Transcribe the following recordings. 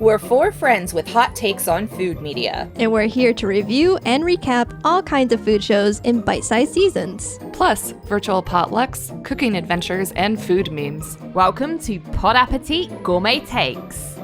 We're four friends with hot takes on food media. And we're here to review and recap all kinds of food shows in bite-sized seasons. Plus, virtual potlucks, cooking adventures, and food memes. Welcome to Pod Appétit Gourmet Takes.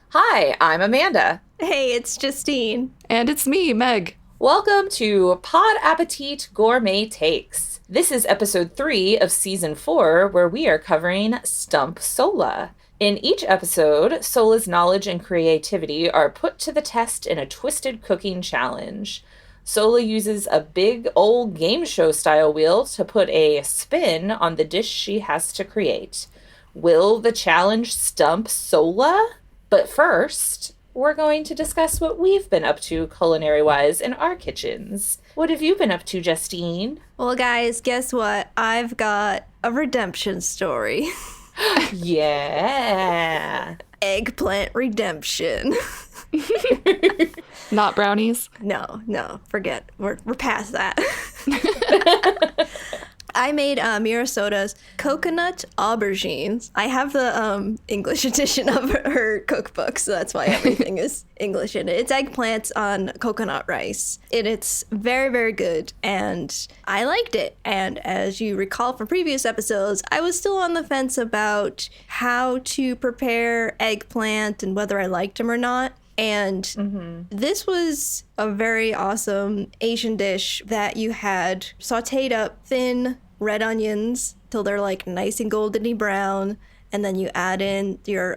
Hi, I'm Amanda. Hey, it's Justine. And it's me, Meg. Welcome to Pod Appétit Gourmet Takes. This is episode 3 of season 4, where we are covering Stump Sohla. In each episode, Sohla's knowledge and creativity are put to the test in a twisted cooking challenge. Sohla uses a big old game show style wheel to put a spin on the dish she has to create. Will the challenge stump Sohla? But first, we're going to discuss what we've been up to culinary-wise in our kitchens. What have you been up to, Justine? Well, guys, guess what? I've got a redemption story. Yeah. Eggplant redemption. Not brownies? No, forget. We're past that. I made Mirasota's coconut aubergines. I have the English edition of her cookbook, so that's why everything is English in it. It's eggplants on coconut rice. It's very, very good, and I liked it. And as you recall from previous episodes, I was still on the fence about how to prepare eggplant and whether I liked them or not. And this was a very awesome Asian dish that you had sauteed up thin red onions till they're like nice and goldeny brown, and then you add in your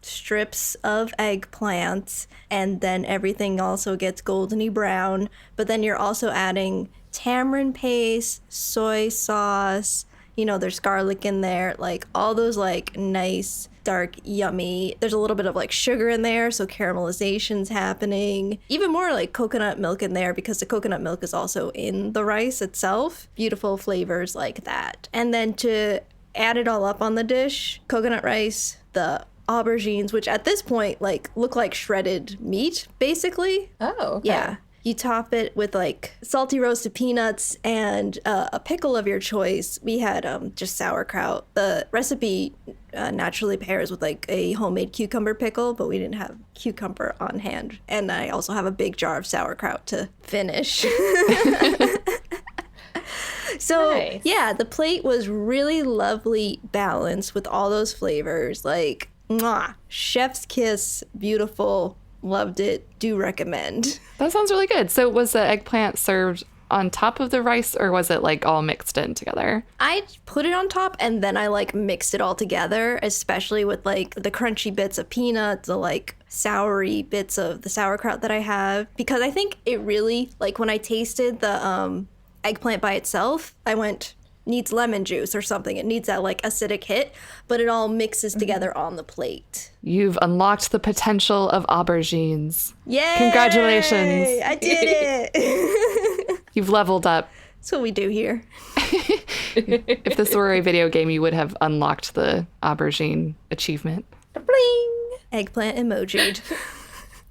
strips of eggplants, and then everything also gets goldeny brown, but then you're also adding tamarind paste, soy sauce, there's garlic in there, like all those like nice dark yummy. There's a little bit of like sugar in there, so caramelization's happening. Even more like coconut milk in there because the coconut milk is also in the rice itself. Beautiful flavors like that. And then to add it all up on the dish, coconut rice, the aubergines, which at this point like look like shredded meat basically. Oh, okay. Yeah. You top it with like salty roasted peanuts and a pickle of your choice. We had just sauerkraut. The recipe naturally pairs with like a homemade cucumber pickle, but we didn't have cucumber on hand. And I also have a big jar of sauerkraut to finish. So, nice. Yeah, the plate was really lovely balanced with all those flavors. Like, mwah, chef's kiss, beautiful. Loved it. Do recommend. That sounds really good. So was the eggplant served on top of the rice, or was it like all mixed in together? I put it on top and then I like mixed it all together, especially with like the crunchy bits of peanuts, the like soury bits of the sauerkraut that I have, because I think it really, like when I tasted the eggplant by itself, I went, needs lemon juice or something. It needs that like acidic hit, but it all mixes together on the plate. You've unlocked the potential of aubergines. Yay! Congratulations. I did it. You've leveled up. That's what we do here. If this were a video game, you would have unlocked the aubergine achievement. Bling! Eggplant emoji'd.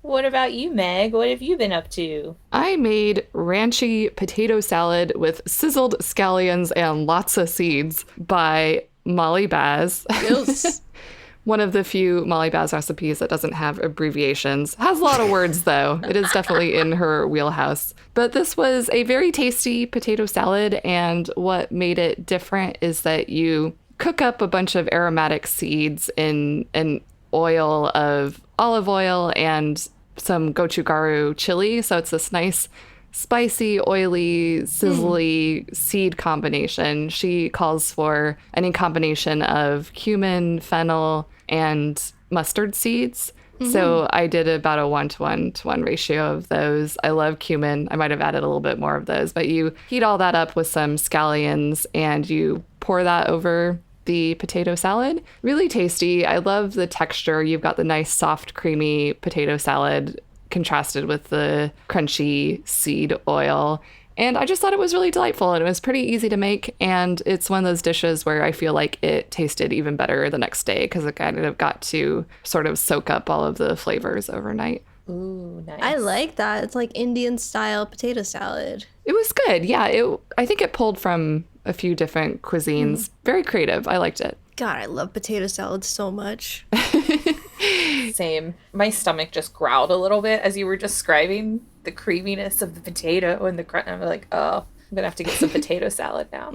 What about you, Meg? What have you been up to? I made ranchy potato salad with sizzled scallions and lots of seeds by Molly Baz. Yes. One of the few Molly Baz recipes that doesn't have abbreviations. Has a lot of words, though. It is definitely in her wheelhouse. But this was a very tasty potato salad, and what made it different is that you cook up a bunch of aromatic seeds in an oil of olive oil and some gochugaru chili. So it's this nice, spicy, oily, sizzly seed combination. She calls for any combination of cumin, fennel, and mustard seeds. So I did about a 1:1 ratio of those. I love cumin. I might have added a little bit more of those, but you heat all that up with some scallions and you pour that over the potato salad. Really tasty. I love the texture. You've got the nice, soft, creamy potato salad contrasted with the crunchy seed oil. And I just thought it was really delightful, and it was pretty easy to make. And it's one of those dishes where I feel like it tasted even better the next day because it kind of got to sort of soak up all of the flavors overnight. Ooh, nice. I like that. It's like Indian style potato salad. It was good. Yeah, I think it pulled from a few different cuisines. Very creative. I liked it. God, I love potato salad so much. Same. My stomach just growled a little bit as you were describing the creaminess of the potato and the crunch. I'm like, oh, I'm going to have to get some potato salad now.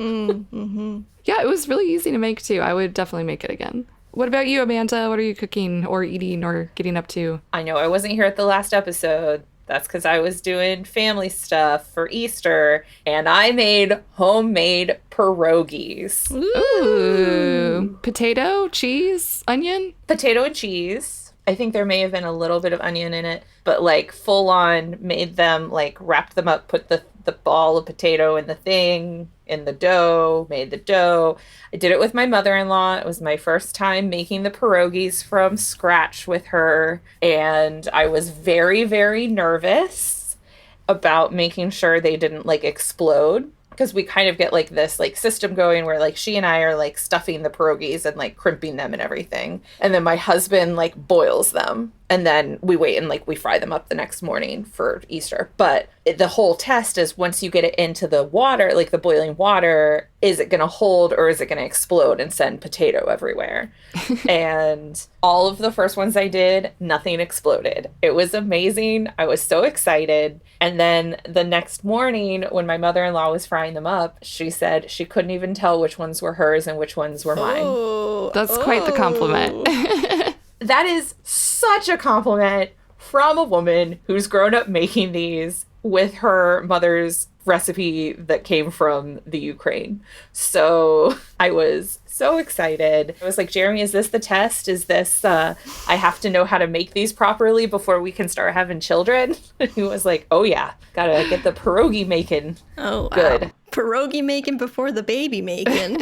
Yeah, it was really easy to make too. I would definitely make it again. What about you, Amanda? What are you cooking or eating or getting up to? I know I wasn't here at the last episode. That's because I was doing family stuff for Easter, and I made homemade pierogies. Ooh. Potato, cheese, onion? Potato and cheese. I think there may have been a little bit of onion in it, but like full on made them, like wrapped them up, put the ball of potato in the thing, in the dough, made the dough. I did it with my mother-in-law. It was my first time making the pierogies from scratch with her, and I was very, very nervous about making sure they didn't like explode, because we kind of get like this like system going where like she and I are like stuffing the pierogies and like crimping them and everything, and then my husband like boils them, and then we wait and like we fry them up the next morning for Easter. But the whole test is once you get it into the water, like the boiling water, is it going to hold or is it going to explode and send potato everywhere? And all of the first ones I did, nothing exploded. It was amazing. I was so excited. And then the next morning when my mother-in-law was frying them up, she said she couldn't even tell which ones were hers and which ones were mine. Oh, That's quite the compliment. That is such a compliment from a woman who's grown up making these with her mother's recipe that came from the Ukraine. So I was so excited. I was like, Jeremy, is this the test? Is this, I have to know how to make these properly before we can start having children? And he was like, oh yeah, gotta get the pierogi making good. Wow. Pierogi making before the baby making.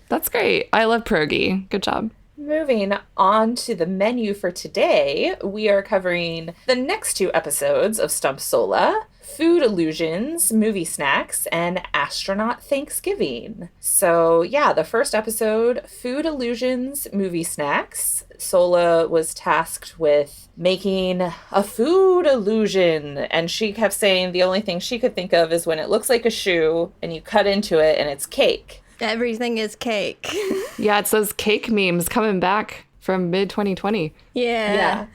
That's great. I love pierogi. Good job. Moving on to the menu for today, we are covering the next two episodes of Stump Sohla, Food Illusions, Movie Snacks, and Astronaut Thanksgiving. So yeah, the first episode, Food Illusions, Movie Snacks. Sohla was tasked with making a food illusion, and she kept saying the only thing she could think of is when it looks like a shoe and you cut into it and it's cake. Everything is cake. Yeah, it's those cake memes coming back from mid-2020. Yeah.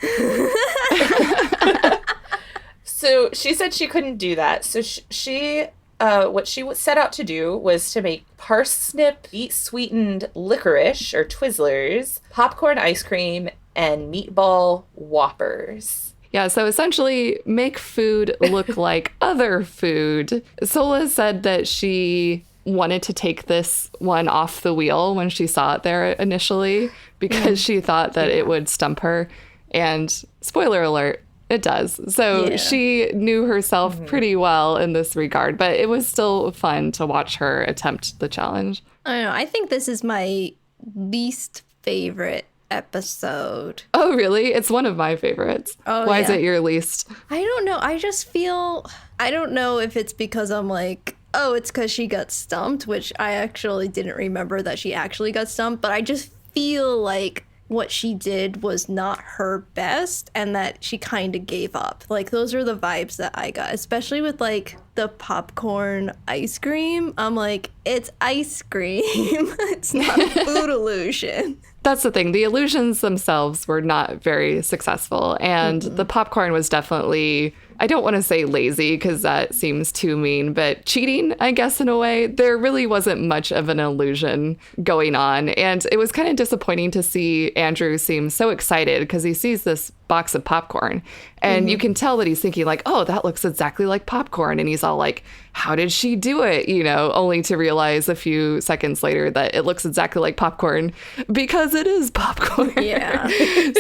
So she said she couldn't do that. So she what she set out to do was to make parsnip sweetened licorice or Twizzlers, popcorn ice cream, and meatball whoppers. Yeah, so essentially make food look like other food. Sohla said that she wanted to take this one off the wheel when she saw it there initially because she thought that it would stump her. And spoiler alert, it does. So she knew herself pretty well in this regard, but it was still fun to watch her attempt the challenge. I don't know. I think this is my least favorite episode. Oh, really? It's one of my favorites. Oh, Why is yeah. it your least? I don't know. I just feel, I don't know if it's because I'm like, oh, it's because she got stumped, which I actually didn't remember that she actually got stumped, but I just feel like what she did was not her best and that she kind of gave up. Like, those are the vibes that I got, especially with like the popcorn ice cream. I'm like, it's ice cream. It's not a food illusion. That's the thing. The illusions themselves were not very successful. And the popcorn was definitely, I don't want to say lazy because that seems too mean, but cheating, I guess, in a way. There really wasn't much of an illusion going on. And it was kind of disappointing to see Andrew seem so excited because he sees this box of popcorn. And you can tell that he's thinking like, oh, that looks exactly like popcorn. And he's all like, how did she do it? You know, only to realize a few seconds later that it looks exactly like popcorn because it is popcorn. Yeah.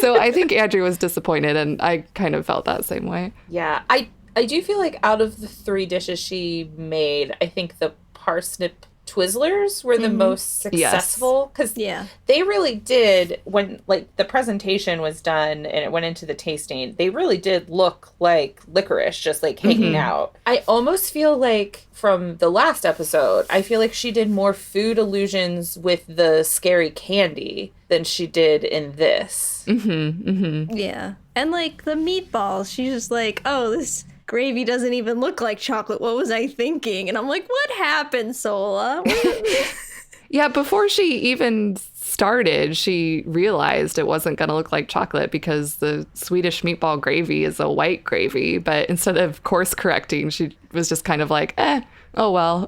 So I think Andrew was disappointed, and I kind of felt that same way. Yeah, I do feel like out of the three dishes she made, I think the parsnip Twizzlers were the most successful because they really did, when like the presentation was done and it went into the tasting, they really did look like licorice just like hanging out. I almost feel like from the last episode, I feel like she did more food illusions with the scary candy than she did in this. Yeah. And like the meatballs, she's just like, oh, this gravy doesn't even look like chocolate. What was I thinking? And I'm like, what happened, Sohla? Yeah, before she even started, she realized it wasn't going to look like chocolate because the Swedish meatball gravy is a white gravy. But instead of course correcting, she was just kind of like, oh well.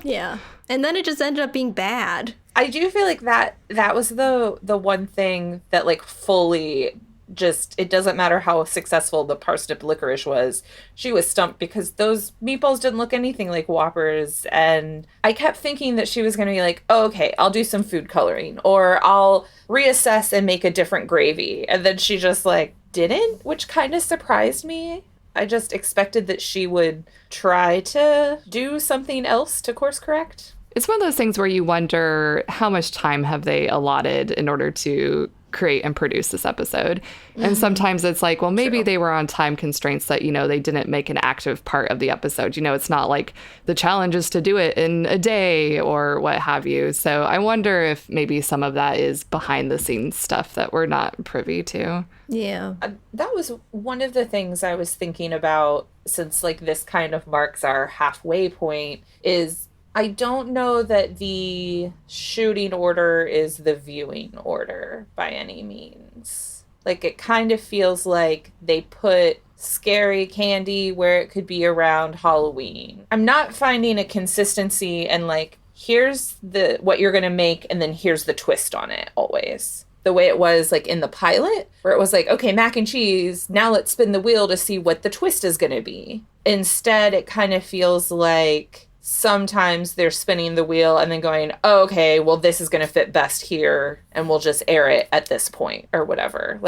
Yeah. And then it just ended up being bad. I do feel like that was the one thing that like fully just, it doesn't matter how successful the parsnip licorice was. She was stumped because those meatballs didn't look anything like Whoppers. And I kept thinking that she was going to be like, oh, okay, I'll do some food coloring or I'll reassess and make a different gravy. And then she just like didn't, which kind of surprised me. I just expected that she would try to do something else to course correct. It's one of those things where you wonder how much time have they allotted in order to create and produce this episode. And sometimes it's like, well, maybe they were on time constraints that, they didn't make an active part of the episode. It's not like the challenge is to do it in a day or what have you. So I wonder if maybe some of that is behind the scenes stuff that we're not privy to. Yeah. That was one of the things I was thinking about, since like this kind of marks our halfway point, is I don't know that the shooting order is the viewing order by any means. Like, it kind of feels like they put scary candy where it could be around Halloween. I'm not finding a consistency and like, here's what you're going to make and then here's the twist on it always. The way it was like in the pilot, where it was like, okay, mac and cheese, now let's spin the wheel to see what the twist is going to be. Instead, it kind of feels like sometimes they're spinning the wheel and then going, oh, okay, well, this is going to fit best here and we'll just air it at this point or whatever.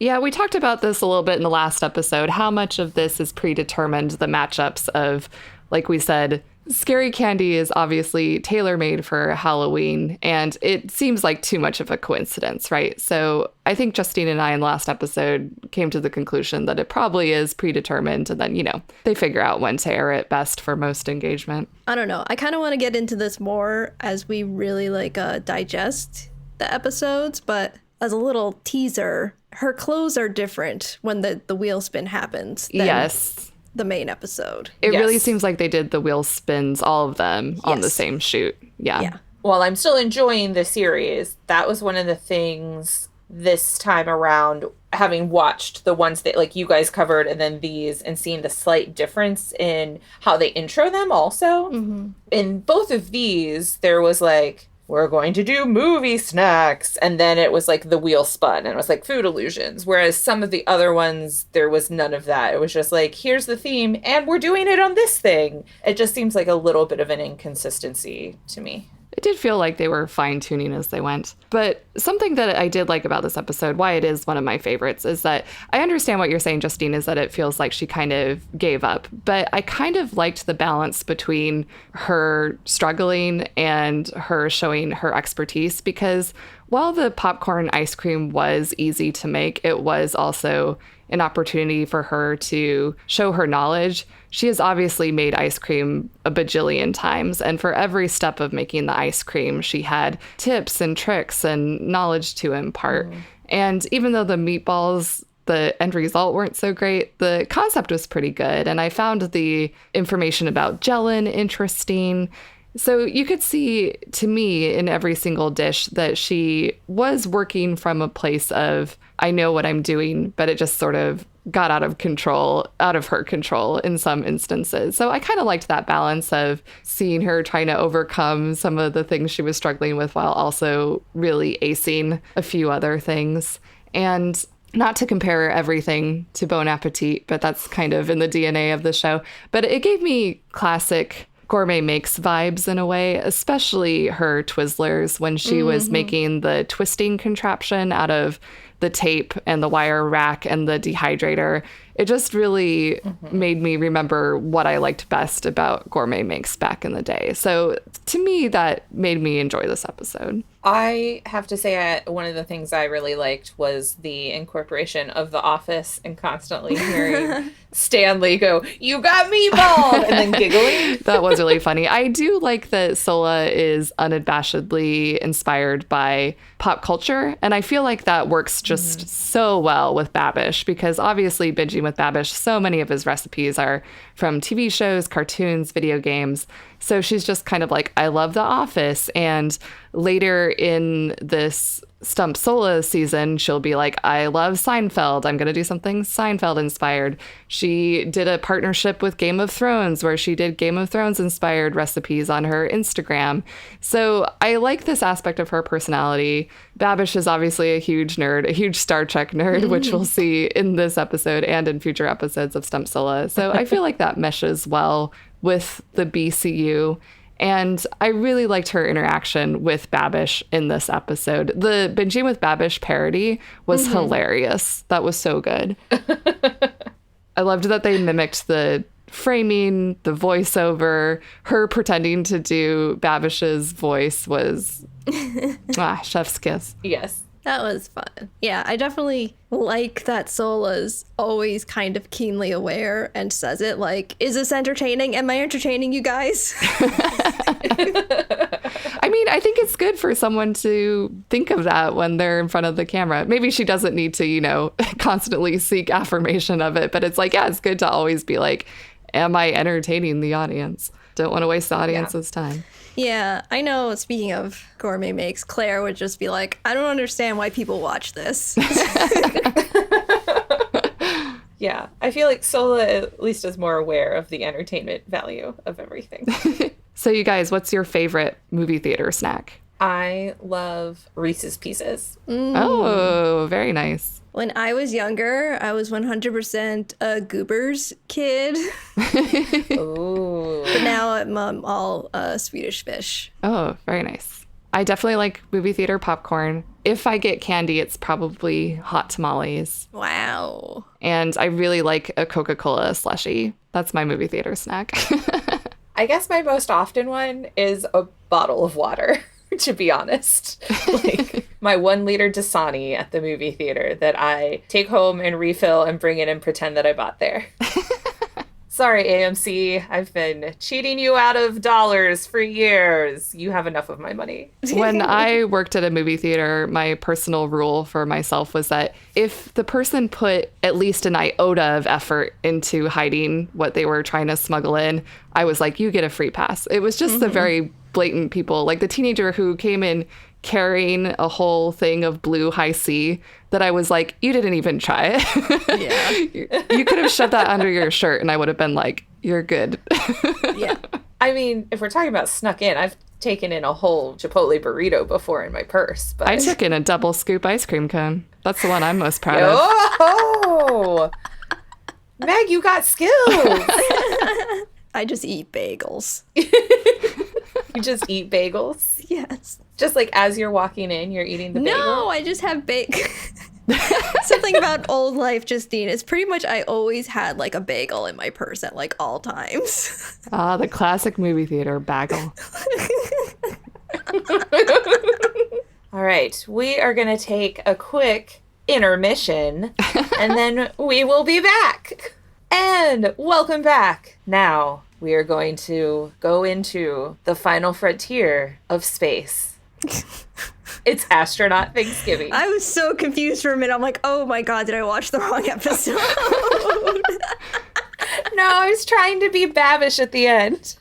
Yeah, we talked about this a little bit in the last episode, how much of this is predetermined, the matchups of, like we said, scary candy is obviously tailor-made for Halloween, and it seems like too much of a coincidence, right? So I think Justine and I in the last episode came to the conclusion that it probably is predetermined, and then, they figure out when to air it best for most engagement. I don't know. I kind of want to get into this more as we really digest the episodes, but as a little teaser, her clothes are different when the wheel spin happens. Yes. The main episode. It really seems like they did the wheel spins, all of them, on the same shoot. Yeah. While I'm still enjoying the series, that was one of the things this time around, having watched the ones that like you guys covered and then these, and seeing the slight difference in how they intro them also. Mm-hmm. In both of these, there was like, we're going to do movie snacks. And then it was like the wheel spun and it was like food illusions. Whereas some of the other ones, there was none of that. It was just like, here's the theme and we're doing it on this thing. It just seems like a little bit of an inconsistency to me. It did feel like they were fine-tuning as they went. But something that I did like about this episode, why it is one of my favorites, is that I understand what you're saying, Justine, is that it feels like she kind of gave up. But I kind of liked the balance between her struggling and her showing her expertise, because while the popcorn ice cream was easy to make, it was also an opportunity for her to show her knowledge. She has obviously made ice cream a bajillion times, and for every step of making the ice cream, she had tips and tricks and knowledge to impart. And even though the meatballs, the end result weren't so great, the concept was pretty good, and I found the information about gelatin interesting. So you could see, to me, in every single dish that she was working from a place of, I know what I'm doing, but it just sort of got out of her control in some instances. So I kind of liked that balance of seeing her trying to overcome some of the things she was struggling with while also really acing a few other things. And not to compare everything to Bon Appetit, but that's kind of in the DNA of the show. But it gave me classic Gourmet Makes vibes in a way, especially her Twizzlers when she was making the twisting contraption out of the tape and the wire rack and the dehydrator. It just really made me remember what I liked best about Gourmet Makes back in the day. So to me, that made me enjoy this episode. I have to say, one of the things I really liked was the incorporation of The Office and constantly hearing Stanley go, "You got meatball!" and then giggling. That was really funny. I do like that Sohla is unabashedly inspired by pop culture, and I feel like that works just so well with Babish, because obviously Benji with Babish, so many of his recipes are from TV shows, cartoons, video games. So she's just kind of like, I love The Office. And later in this Stump Sohla season, she'll be like, I love Seinfeld. I'm going to do something Seinfeld inspired. She did a partnership with Game of Thrones where she did Game of Thrones inspired recipes on her Instagram. So I like this aspect of her personality. Babish is obviously a huge nerd, a huge Star Trek nerd, which we'll see in this episode and in future episodes of Stump Sohla. So I feel like that meshes well with the BCU. And I really liked her interaction with Babish in this episode. The Binging with Babish parody was hilarious. That was so good. I loved that they mimicked the framing, the voiceover. Her pretending to do Babish's voice was chef's kiss. Yes. That was fun. Yeah, I definitely like that Sohla's always kind of keenly aware and says it like, is this entertaining? Am I entertaining you guys? I mean, I think it's good for someone to think of that when they're in front of the camera. Maybe she doesn't need to, constantly seek affirmation of it, but it's like, yeah, it's good to always be like, am I entertaining the audience? Don't want to waste the audience's time. Yeah, I know. Speaking of Gourmet Makes, Claire would just be like, I don't understand why people watch this. Yeah, I feel like Sohla at least is more aware of the entertainment value of everything. So you guys, what's your favorite movie theater snack? I love Reese's Pieces. Oh, very nice. When I was younger, I was 100% a Goobers kid. Ooh. But now I'm all Swedish Fish. Oh, very nice. I definitely like movie theater popcorn. If I get candy, it's probably hot tamales. Wow. And I really like a Coca-Cola slushie. That's my movie theater snack. I guess my most often one is a bottle of water. To be honest, like my 1 liter Dasani at the movie theater that I take home and refill and bring in and pretend that I bought there. Sorry, AMC, I've been cheating you out of dollars for years. You have enough of my money. When I worked at a movie theater, my personal rule for myself was that if the person put at least an iota of effort into hiding what they were trying to smuggle in, I was like, you get a free pass. It was just the very blatant people, like the teenager who came in carrying a whole thing of blue high C that I was like, you didn't even try it. Yeah. You could have shoved that under your shirt and I would have been like, you're good. Yeah. I mean, if we're talking about snuck in, I've taken in a whole Chipotle burrito before in my purse. But I took in a double scoop ice cream cone. That's the one I'm most proud of. Oh, Meg, you got skills. I just eat bagels. You just eat bagels? Yes. Just like as you're walking in, you're eating the bagel? No, I just have something about old life, Justine. It's pretty much I always had like a bagel in my purse at like all times. Ah, the classic movie theater bagel. All right, we are going to take a quick intermission and then we will be back. And welcome back. Now we are going to go into the final frontier of space. It's Astronaut Thanksgiving. I was so confused for a minute. I'm like, oh my God, did I watch the wrong episode? No, I was trying to be Babish at the end.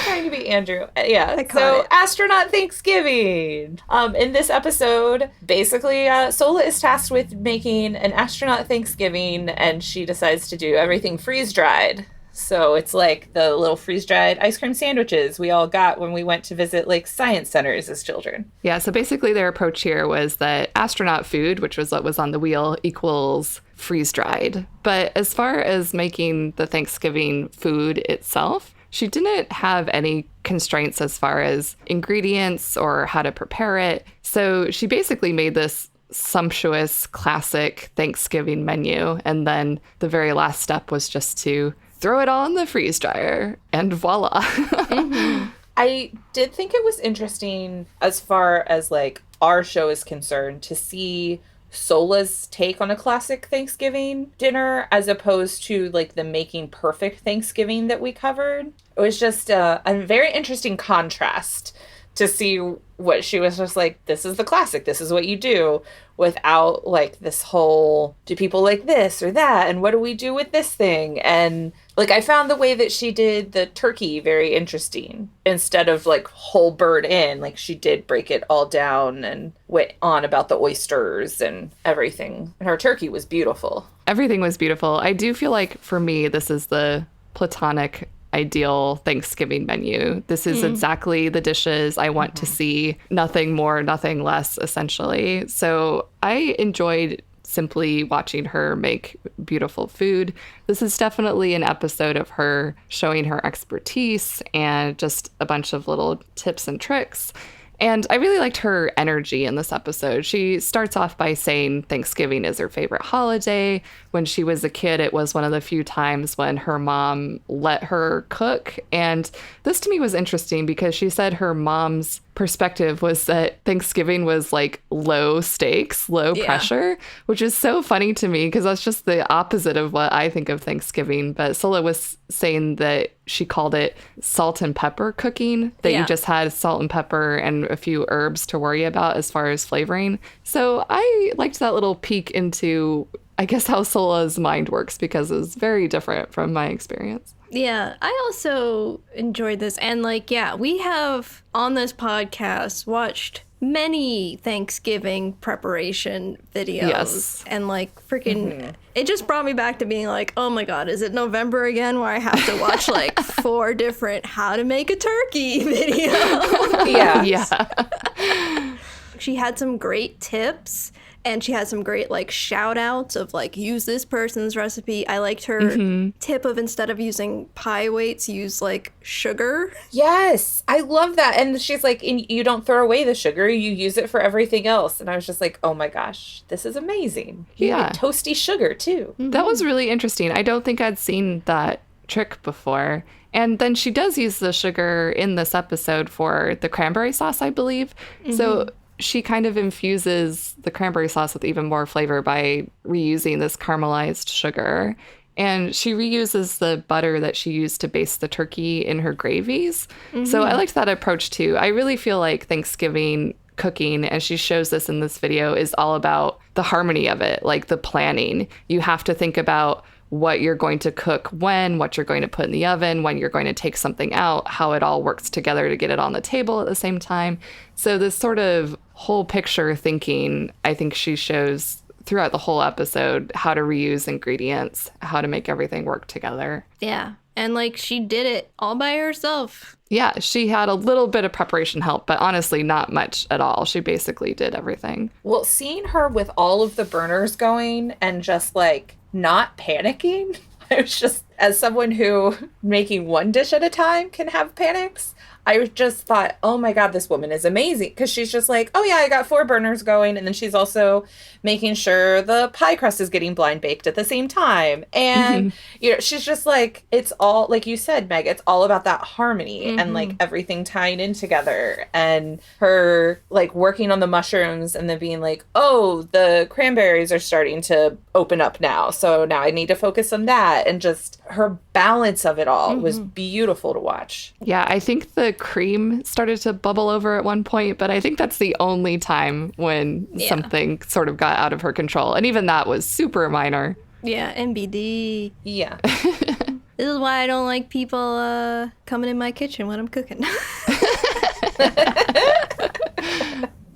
Trying to be Andrew. Yeah. So it. Astronaut Thanksgiving. In this episode, basically, Sohla is tasked with making an astronaut Thanksgiving, and she decides to do everything freeze-dried. So it's like the little freeze-dried ice cream sandwiches we all got when we went to visit like science centers as children. Yeah, so basically their approach here was that astronaut food, which was what was on the wheel, equals freeze-dried. But as far as making the Thanksgiving food itself, she didn't have any constraints as far as ingredients or how to prepare it. So she basically made this sumptuous, classic Thanksgiving menu. And then the very last step was just to throw it all in the freeze dryer and voila. Mm-hmm. I did think it was interesting as far as like our show is concerned to see Sohla's take on a classic Thanksgiving dinner as opposed to like the Making Perfect Thanksgiving that we covered. It was just a very interesting contrast to see what she was just like, this is the classic, this is what you do, without like this whole, do people like this or that, and what do we do with this thing? And like, I found the way that she did the turkey very interesting. Instead of like whole bird in, like she did break it all down and went on about the oysters and everything. And her turkey was beautiful. Everything was beautiful. I do feel like for me, this is the platonic ideal Thanksgiving menu. This is exactly the dishes I want to see. Nothing more, nothing less, essentially. So I enjoyed simply watching her make beautiful food. This is definitely an episode of her showing her expertise and just a bunch of little tips and tricks. And I really liked her energy in this episode. She starts off by saying Thanksgiving is her favorite holiday. When she was a kid, it was one of the few times when her mom let her cook. And this to me was interesting because she said her mom's perspective was that Thanksgiving was like low stakes, low pressure, which is so funny to me because that's just the opposite of what I think of Thanksgiving. But Sohla was saying that she called it salt and pepper cooking, that you just had salt and pepper and a few herbs to worry about as far as flavoring. So I liked that little peek into, I guess, how Sohla's mind works because it was very different from my experience. Yeah, I also enjoyed this. And like, we have on this podcast watched many Thanksgiving preparation videos. Yes. And like freaking, it just brought me back to being like, oh my God, is it November again where I have to watch like 4 different how to make a turkey videos? Yeah. She had some great tips. And she had some great, like, shout-outs of, like, use this person's recipe. I liked her tip of instead of using pie weights, use, like, sugar. Yes, I love that. And she's like, you don't throw away the sugar, you use it for everything else. And I was just like, oh my gosh, this is amazing. Yeah. Toasty sugar, too. That was really interesting. I don't think I'd seen that trick before. And then she does use the sugar in this episode for the cranberry sauce, I believe. So she kind of infuses the cranberry sauce with even more flavor by reusing this caramelized sugar. And she reuses the butter that she used to baste the turkey in her gravies. So I liked that approach too. I really feel like Thanksgiving cooking, and she shows this in this video, is all about the harmony of it, like the planning. You have to think about what you're going to cook when, what you're going to put in the oven, when you're going to take something out, how it all works together to get it on the table at the same time. So this sort of whole picture thinking, I think she shows throughout the whole episode how to reuse ingredients, how to make everything work together. Yeah. And like she did it all by herself. Yeah, she had a little bit of preparation help, but honestly, not much at all. She basically did everything. Well, seeing her with all of the burners going and just like not panicking, I was just, as someone who making one dish at a time can have panics, I just thought, oh my God, this woman is amazing. Because she's just like, oh yeah, I got 4 burners going. And then she's also making sure the pie crust is getting blind baked at the same time. And, you know, she's just like, it's all, like you said, Meg, it's all about that harmony and like everything tying in together. And her like working on the mushrooms and then being like, oh, the cranberries are starting to open up now. So now I need to focus on that. And just her balance of it all was beautiful to watch. Yeah, I think the cream started to bubble over at one point, but I think that's the only time when something sort of got out of her control. And even that was super minor. Yeah, NBD. Yeah. This is why I don't like people coming in my kitchen when I'm cooking.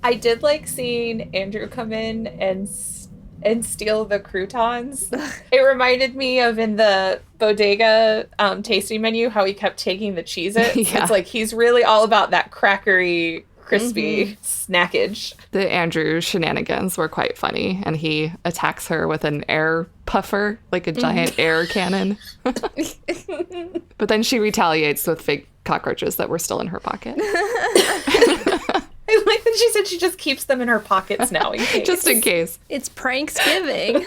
I did like seeing Andrew come in and steal the croutons. It reminded me of in the bodega tasting menu how he kept taking the Cheez-Its. Yeah. It's like he's really all about that crackery, crispy snackage. The Andrew shenanigans were quite funny, and he attacks her with an air puffer, like a giant air cannon. But then she retaliates with fake cockroaches that were still in her pocket. I like that she said she just keeps them in her pockets now in case. Just in case. It's Pranksgiving.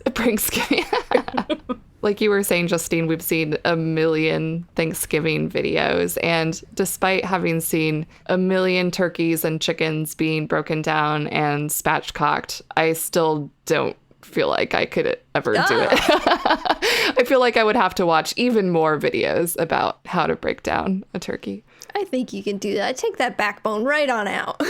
Pranksgiving. Like you were saying, Justine, we've seen a million Thanksgiving videos, and despite having seen a million turkeys and chickens being broken down and spatchcocked, I still don't feel like I could ever do it. I feel like I would have to watch even more videos about how to break down a turkey. I think you can do that. Take that backbone right on out.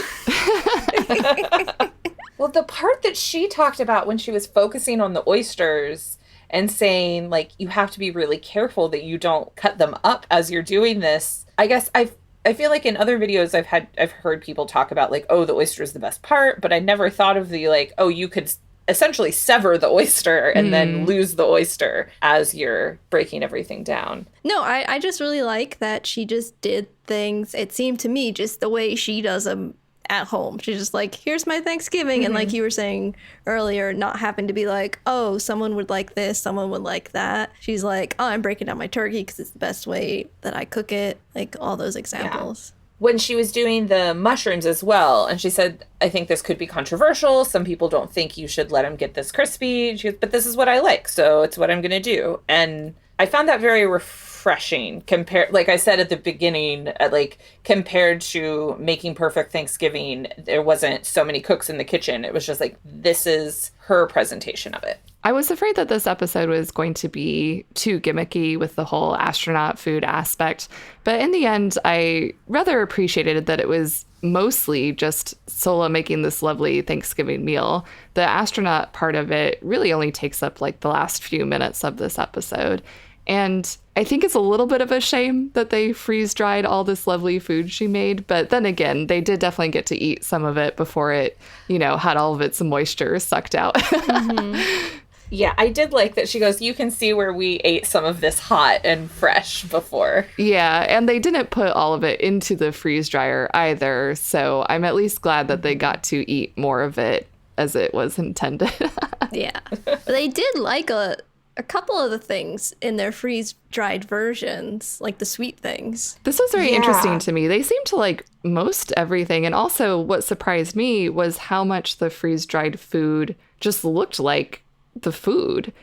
Well, the part that she talked about when she was focusing on the oysters and saying, like, you have to be really careful that you don't cut them up as you're doing this. I guess I feel like in other videos I've heard people talk about, like, oh, the oyster is the best part, but I never thought of the, like, oh, you could essentially sever the oyster and then lose the oyster as you're breaking everything down. No, I just really like that she just did things, it seemed to me, just the way she does them at home. She's just like, here's my Thanksgiving. And like you were saying earlier, not happen to be like, oh, someone would like this, someone would like that. She's like, oh, I'm breaking down my turkey because it's the best way that I cook it. Like all those examples. Yeah. When she was doing the mushrooms as well, and she said, I think this could be controversial. Some people don't think you should let them get this crispy. She goes, but this is what I like, so it's what I'm going to do. And I found that very refreshing compared, like I said at the beginning, like compared to making perfect Thanksgiving, there wasn't so many cooks in the kitchen. It was just like, this is her presentation of it. I was afraid that this episode was going to be too gimmicky with the whole astronaut food aspect. But in the end, I rather appreciated that it was mostly just Sohla making this lovely Thanksgiving meal. The astronaut part of it really only takes up like the last few minutes of this episode. And I think it's a little bit of a shame that they freeze dried all this lovely food she made. But then again, they did definitely get to eat some of it before it, you know, had all of its moisture sucked out. Yeah, I did like that she goes, you can see where we ate some of this hot and fresh before. Yeah, and they didn't put all of it into the freeze dryer either. So I'm at least glad that they got to eat more of it as it was intended. Yeah. But they did like a couple of the things in their freeze-dried versions, like the sweet things. This was very interesting to me. They seemed to like most everything. And also what surprised me was how much the freeze-dried food just looked like the food.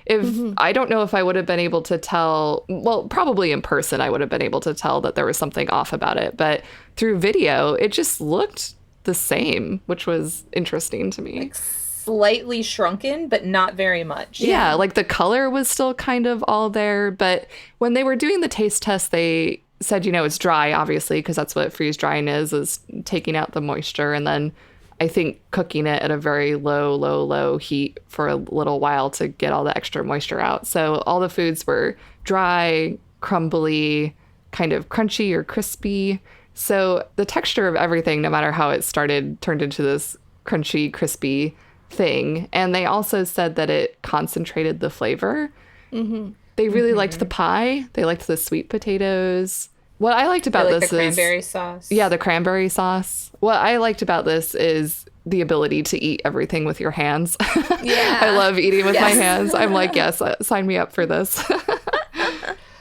I don't know if I would have been able to tell, well, probably in person I would have been able to tell that there was something off about it. But through video, it just looked the same, which was interesting to me. Like slightly shrunken, but not very much. Yeah, like the color was still kind of all there. But when they were doing the taste test, they said, you know, it's dry, obviously, because that's what freeze drying is taking out the moisture. And then I think cooking it at a very low heat for a little while to get all the extra moisture out. So all the foods were dry, crumbly, kind of crunchy or crispy. So the texture of everything, no matter how it started, turned into this crunchy, crispy thing. And they also said that it concentrated the flavor. They really liked the pie. They liked the sweet potatoes. What I liked about this the cranberry sauce. Yeah, the cranberry sauce. What I liked about this is the ability to eat everything with your hands. Yeah. I love eating with my hands. I'm like, yes, sign me up for this.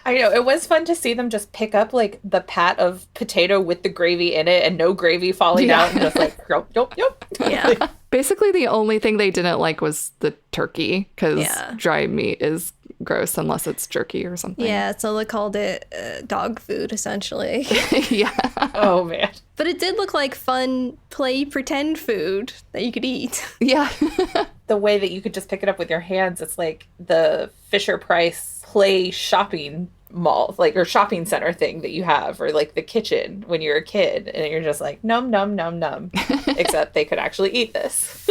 I know. It was fun to see them just pick up like the pat of potato with the gravy in it and no gravy falling out and just like, yup. Yeah. Basically, the only thing they didn't like was the turkey because dry meat is gross unless it's jerky or something. Yeah, so they called it dog food, essentially. Yeah. Oh, man. But it did look like fun play pretend food that you could eat. Yeah. The way that you could just pick it up with your hands, it's like the Fisher-Price play shopping mall, like, or shopping center thing that you have, or like the kitchen when you're a kid, and you're just like, num. Except they could actually eat this.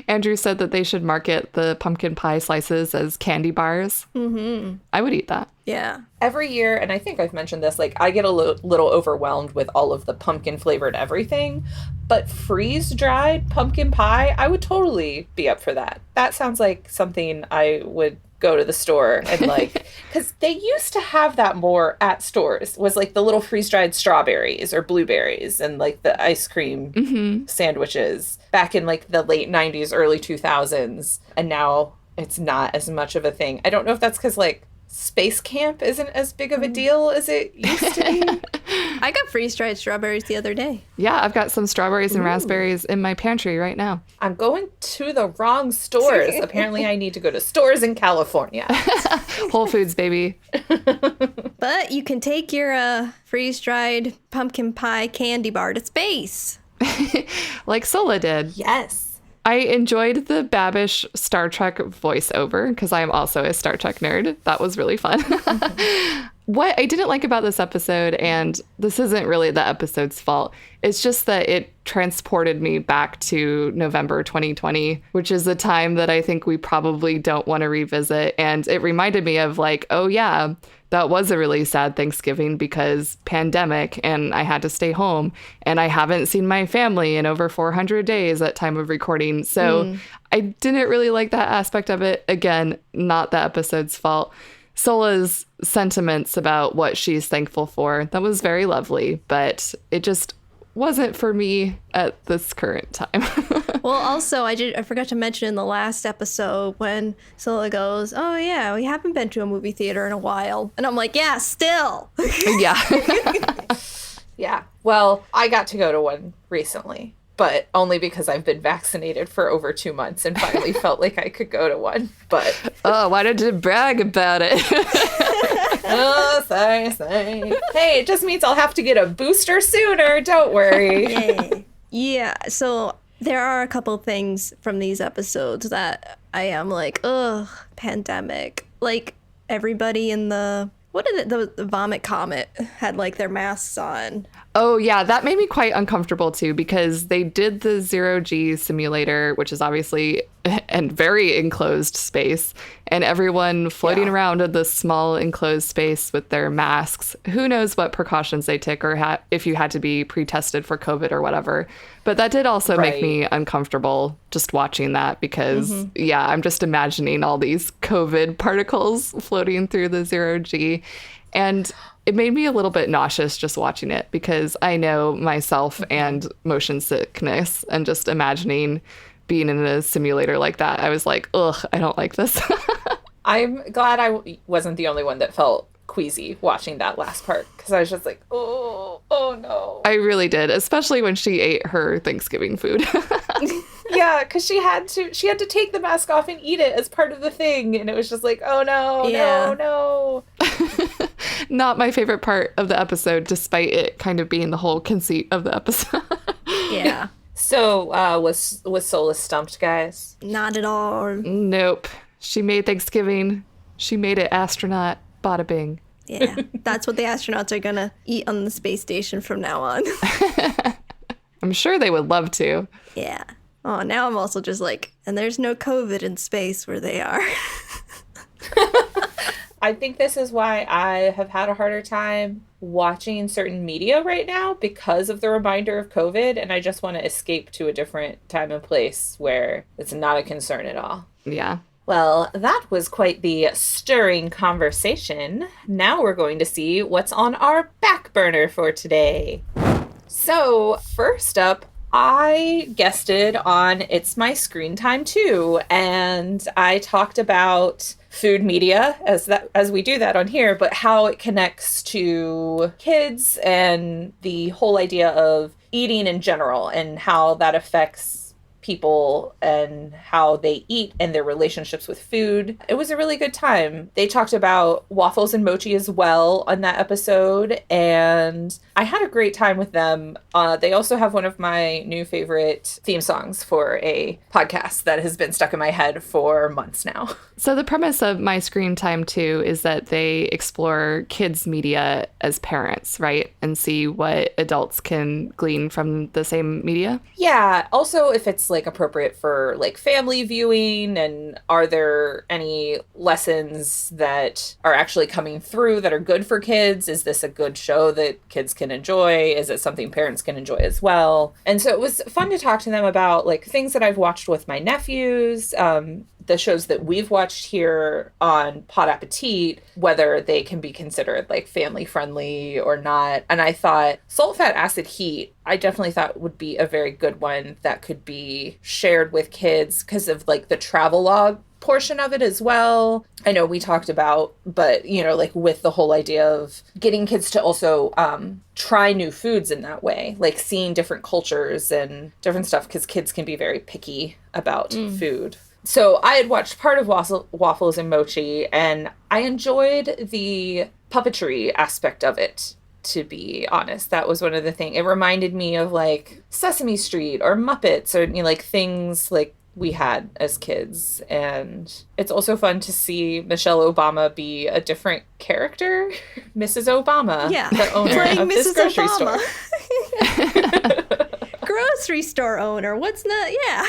Andrew said that they should market the pumpkin pie slices as candy bars. I would eat that. Yeah. Every year, and I think I've mentioned this, like, I get a little overwhelmed with all of the pumpkin flavored everything, but freeze-dried pumpkin pie, I would totally be up for that. That sounds like something I would go to the store and like, because they used to have that more at stores, was like the little freeze-dried strawberries or blueberries and like the ice cream sandwiches back in like the late 90s, early 2000s. And now it's not as much of a thing. I don't know if that's because like space camp isn't as big of a deal as it used to be. I got freeze-dried strawberries the other day. Yeah, I've got some strawberries and raspberries in my pantry right now. I'm going to the wrong stores. Apparently I need to go to stores in California. Whole Foods, baby. But you can take your freeze-dried pumpkin pie candy bar to space. Like Sohla did. Yes. I enjoyed the Babish Star Trek voiceover because I am also a Star Trek nerd. That was really fun. What I didn't like about this episode, and this isn't really the episode's fault, it's just that it transported me back to November 2020, which is a time that I think we probably don't want to revisit. And it reminded me of like, oh yeah, that was a really sad Thanksgiving because pandemic and I had to stay home and I haven't seen my family in over 400 days at time of recording. So I didn't really like that aspect of it. Again, not the episode's fault. Sohla's sentiments about what she's thankful for, that was very lovely, but it just wasn't for me at this current time. Well, also, I forgot to mention in the last episode when Sohla goes, oh, yeah, we haven't been to a movie theater in a while. And I'm like, yeah, still. Yeah. Yeah. Well, I got to go to one recently, but only because I've been vaccinated for over 2 months and finally felt like I could go to one. But why did you brag about it? oh, sorry. Hey, it just means I'll have to get a booster sooner. Don't worry. Yay. Yeah, so there are a couple things from these episodes that I am like, ugh, pandemic. Like, everybody in the Vomit Comet had, like, their masks on. Oh, yeah, that made me quite uncomfortable, too, because they did the zero-G simulator, which is obviously a very enclosed space, and everyone floating around in this small enclosed space with their masks. Who knows what precautions they took or if you had to be pre-tested for COVID or whatever. But that did also make me uncomfortable just watching that because, yeah, I'm just imagining all these COVID particles floating through the zero-G. And it made me a little bit nauseous just watching it because I know myself and motion sickness, and just imagining being in a simulator like that, I was like, ugh, I don't like this. I'm glad I wasn't the only one that felt queasy watching that last part because I was just like, oh no. I really did, especially when she ate her Thanksgiving food. Yeah, because she had to take the mask off and eat it as part of the thing, and it was just like, oh no. Not my favorite part of the episode, despite it kind of being the whole conceit of the episode. Yeah. So was Sohla stumped, guys? Not at all. Nope. She made Thanksgiving. She made it astronaut. Bada bing. Yeah, that's what the astronauts are gonna eat on the space station from now on. I'm sure they would love to. Yeah. Oh, now I'm also just like, and there's no COVID in space where they are. I think this is why I have had a harder time watching certain media right now because of the reminder of COVID, and I just want to escape to a different time and place where it's not a concern at all. Yeah. Well, that was quite the stirring conversation. Now we're going to see what's on our back burner for today. So, first up, I guested on It's My Screen Time Too, and I talked about food media as we do that on here, but how it connects to kids and the whole idea of eating in general and how that affects people and how they eat and their relationships with food. It was a really good time. They talked about waffles and mochi as well on that episode, and I had a great time with them. They also have one of my new favorite theme songs for a podcast that has been stuck in my head for months now. So the premise of My Screen Time Too is that they explore kids' media as parents, right? And see what adults can glean from the same media. Yeah. Also, if it's like appropriate for like family viewing, and are there any lessons that are actually coming through that are good for kids? Is this a good show that kids can enjoy? Is it something parents can enjoy as well? And so it was fun to talk to them about like things that I've watched with my nephews, the shows that we've watched here on Pod Appétit, whether they can be considered like family friendly or not. And I thought Salt, Fat, Acid, Heat, I definitely thought would be a very good one that could be shared with kids because of like the travelogue portion of it as well. I know we talked about, but you know, like with the whole idea of getting kids to also try new foods in that way, like seeing different cultures and different stuff, because kids can be very picky about food. So I had watched part of Waffles and Mochi, and I enjoyed the puppetry aspect of it, to be honest. That was one of the things. It reminded me of like Sesame Street or Muppets or, you know, like things like we had as kids. And it's also fun to see Michelle Obama be a different character. Mrs. Obama, the owner playing of Mrs. this grocery Obama. store. Grocery store owner. What's not? Yeah.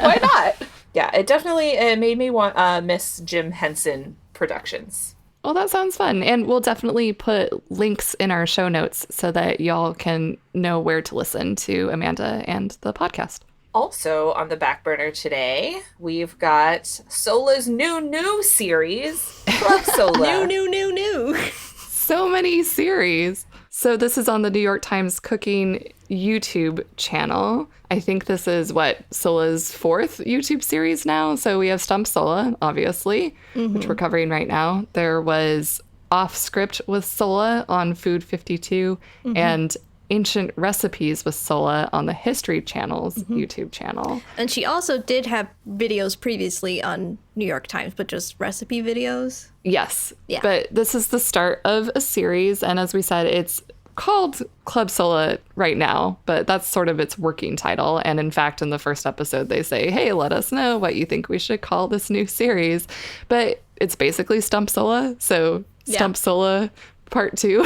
Why not? Yeah, it made me want miss Jim Henson Productions. Well, that sounds fun. And we'll definitely put links in our show notes so that y'all can know where to listen to Amanda and the podcast. Also on the back burner today, we've got Sohla's new series, Club Sohla. New. So many series. So this is on the New York Times Cooking YouTube channel. I think this is Sohla's 4th YouTube series now. So we have Stump Sohla, obviously, which we're covering right now. There was Off Script with Sohla on Food 52 and Ancient Recipes with Sohla on the History Channel's YouTube channel. And she also did have videos previously on New York Times, but just recipe videos. Yes. Yeah. But this is the start of a series. And as we said, it's called Club Sohla right now, but that's sort of its working title. And in fact, in the first episode, they say, hey, let us know what you think we should call this new series. But it's basically Stump Sohla. So Stump Sohla Part 2.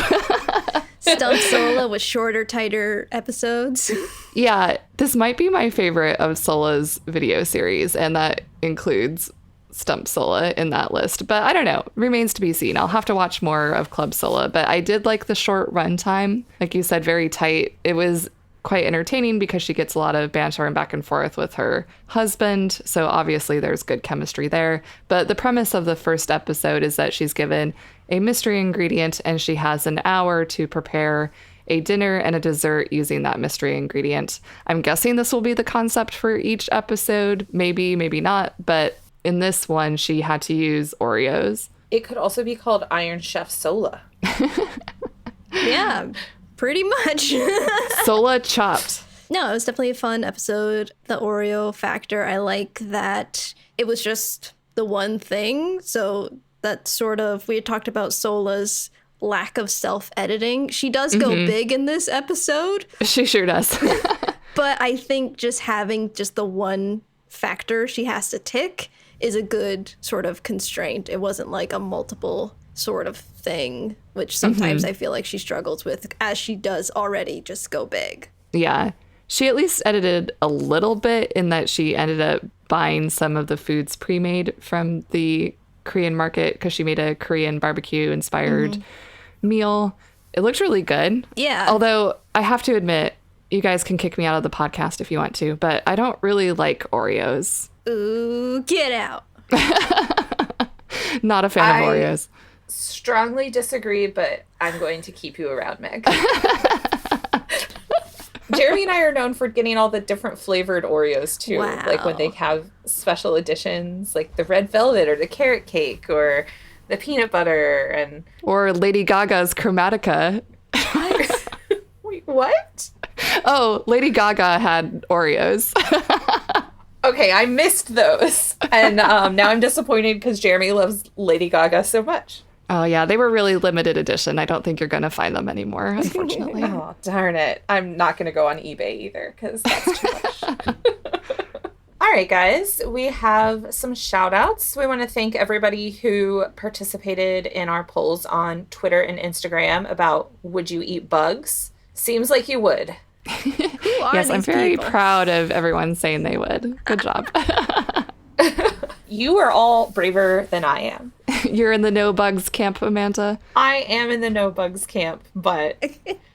Stump Sohla with shorter, tighter episodes. Yeah, this might be my favorite of Sohla's video series, and that includes Stump Sohla in that list. But I don't know. Remains to be seen. I'll have to watch more of Club Sohla. But I did like the short runtime. Like you said, very tight. It was quite entertaining because she gets a lot of banter and back and forth with her husband. So obviously there's good chemistry there. But the premise of the first episode is that she's given a mystery ingredient and she has an hour to prepare a dinner and a dessert using that mystery ingredient. I'm guessing this will be the concept for each episode. Maybe, maybe not. But in this one, she had to use Oreos. It could also be called Iron Chef Sohla. Yeah, pretty much. Sohla chopped. No, it was definitely a fun episode. The Oreo factor, I like that it was just the one thing. So that sort of, we had talked about Sohla's lack of self-editing. She does go big in this episode. She sure does. But I think just having just the one factor she has to tick is a good sort of constraint. It wasn't like a multiple sort of thing, which sometimes I feel like she struggles with, as she does already just go big. Yeah. She at least edited a little bit in that she ended up buying some of the foods pre-made from the Korean market because she made a Korean barbecue inspired meal. It looked really good. Yeah. Although I have to admit, you guys can kick me out of the podcast if you want to, but I don't really like Oreos. Ooh, get out. Not a fan of Oreos. Strongly disagree, but I'm going to keep you around, Meg. Jeremy and I are known for getting all the different flavored Oreos too. Wow. Like when they have special editions, like the red velvet or the carrot cake or the peanut butter Or Lady Gaga's Chromatica. Wait, what? Oh, Lady Gaga had Oreos. Okay, I missed those. And now I'm disappointed because Jeremy loves Lady Gaga so much. Oh, yeah. They were really limited edition. I don't think you're going to find them anymore, unfortunately. Oh, darn it. I'm not going to go on eBay either because that's too much. All right, guys, we have some shout outs. We want to thank everybody who participated in our polls on Twitter and Instagram about would you eat bugs? Seems like you would. Yes, I'm very proud of everyone saying they would. Good job. You are all braver than I am. You're in the no bugs camp, Amanda. I am in the no bugs camp, but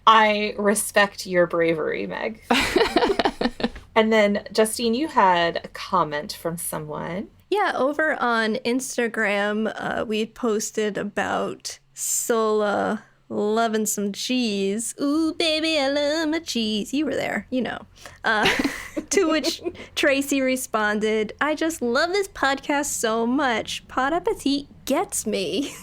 I respect your bravery, Meg. And then, Justine, you had a comment from someone. Yeah, over on Instagram, we posted about Sohla loving some cheese. Ooh, baby, I love my cheese. You were there, you know. To which Tracy responded, I just love this podcast so much. Pod Appétit gets me.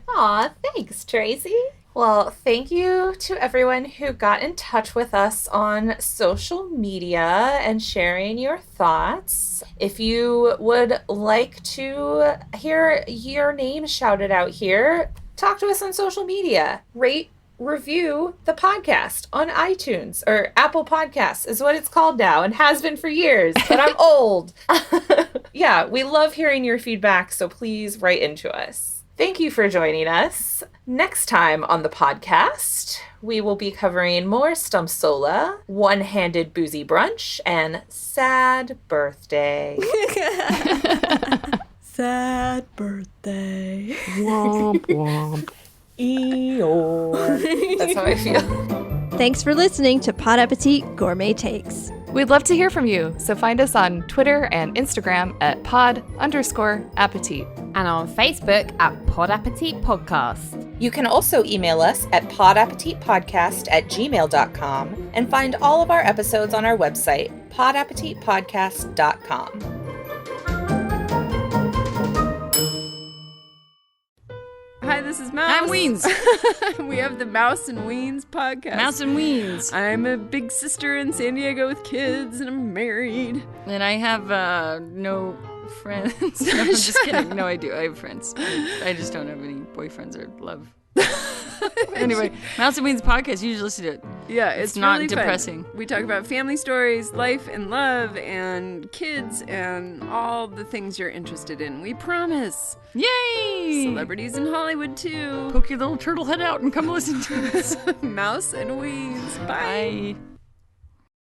Aw, thanks, Tracy. Well, thank you to everyone who got in touch with us on social media and sharing your thoughts. If you would like to hear your name shouted out here, talk to us on social media. Rate, review the podcast on iTunes, or Apple Podcasts is what it's called now and has been for years, but I'm old. Yeah, we love hearing your feedback, so please write into us. Thank you for joining us. Next time on the podcast, we will be covering more Stump Sohla, One-Handed Boozy Brunch, and Sad Birthday. Sad birthday. Womp womp. Eeyore. That's how I feel. Thanks for listening to Pod Appétit Gourmet Takes. We'd love to hear from you, so find us on Twitter and Instagram at pod_appétit. And on Facebook at Pod Appétit Podcast. You can also email us at podappetitpodcast@gmail.com and find all of our episodes on our website, podappetitpodcast.com. Hi, this is Mouse. I'm Weens. We have the Mouse and Weens podcast. Mouse and Weens. I'm a big sister in San Diego with kids, and I'm married. And I have no friends. No, I'm just kidding. No, I do. I have friends. I just don't have any boyfriends or love. Anyway, Mouse and Weens podcast. You should listen to it. Yeah, it's not really depressing. Fun. We talk about family stories, life and love, and kids, and all the things you're interested in. We promise. Yay! Celebrities in Hollywood, too. Poke your little turtle head out and come listen to us. Mouse and Weens. Bye. Bye.